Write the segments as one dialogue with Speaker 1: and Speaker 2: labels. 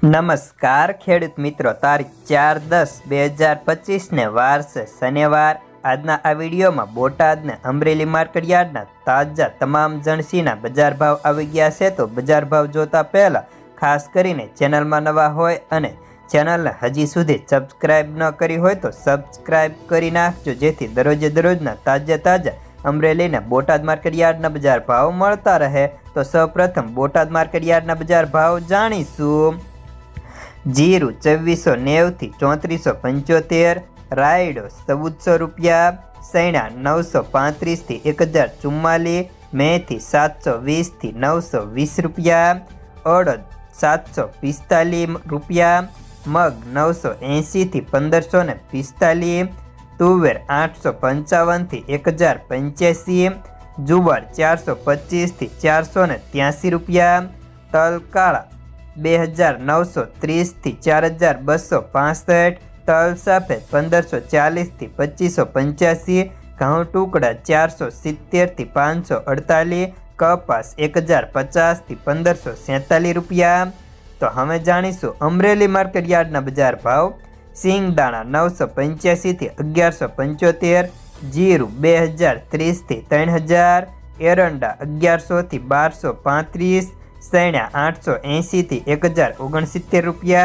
Speaker 1: નમસ્કાર ખેડૂત મિત્રો, તારીખ 4/10/2025 ને વાર છે શનિવાર। આજના આ વિડીયોમાં બોટાદ ને અમરેલી માર્કેટયાર્ડના તાજા તમામ જણસીના બજાર ભાવ આવી ગયા છે। તો બજાર ભાવ જોતા પહેલા ખાસ કરીને ચેનલમાં નવા હોય અને ચેનલને હજી સુધી સબસ્ક્રાઇબ ન કરી હોય તો સબસ્ક્રાઇબ કરી નાખજો, જેથી દરરોજે દરરોજના તાજા અમરેલીના બોટાદ માર્કેટયાર્ડના બજાર ભાવ મળતા રહે। તો સૌપ્રથમ બોટાદ માર્કેટયાર્ડના બજાર ભાવ જાણીશું। जीरु 2490 थी 3475, रायडो 1400 रुपया, सैणा 935 थी 1044, मेथी 720 थी 920 रुपया, अड़द 745 रुपया, मग 980 थी 1545, तुवेर 855 थी 1085, जुवार 425 थी 483 रुपया, तल काळा 2930 थी 4265, तल सफेद 1540 थी 2585, घઉં टुकड़ा 470 थी 548, कपास 1050 थी 1547 रुपया। तो हमें जानीशू अमरेली मार्केटयार्डना बजार भाव। सींगदाणा 985 थी 1175, जीरु 2030 थी 3000, एरंडा 1100 थी 1235, सैणा 880 थी 1069 रुपया,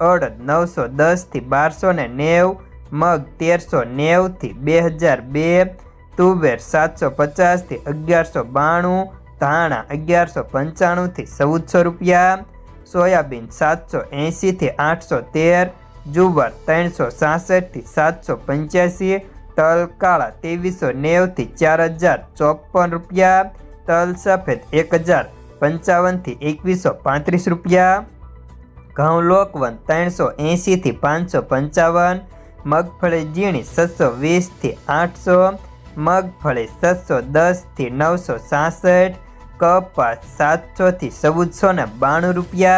Speaker 1: अड़द 910 थी 1290, मग 1390 थी 2002, तुवेर 750 थी 1192, धाणा 1195 थी 1400 रुपया, सोयाबीन 780 थी 813, जुवार 366 थी 785, तल काळा 2390 थी 4054 रुपया, तल सफेद 1055 थी 2135 रुपया, घઉં લોકવન 380 थी 555, मगफળી ઝીણી 620 थी 800, मगफળી 610 थी 966, कपास 700 थी 1492 रुपया।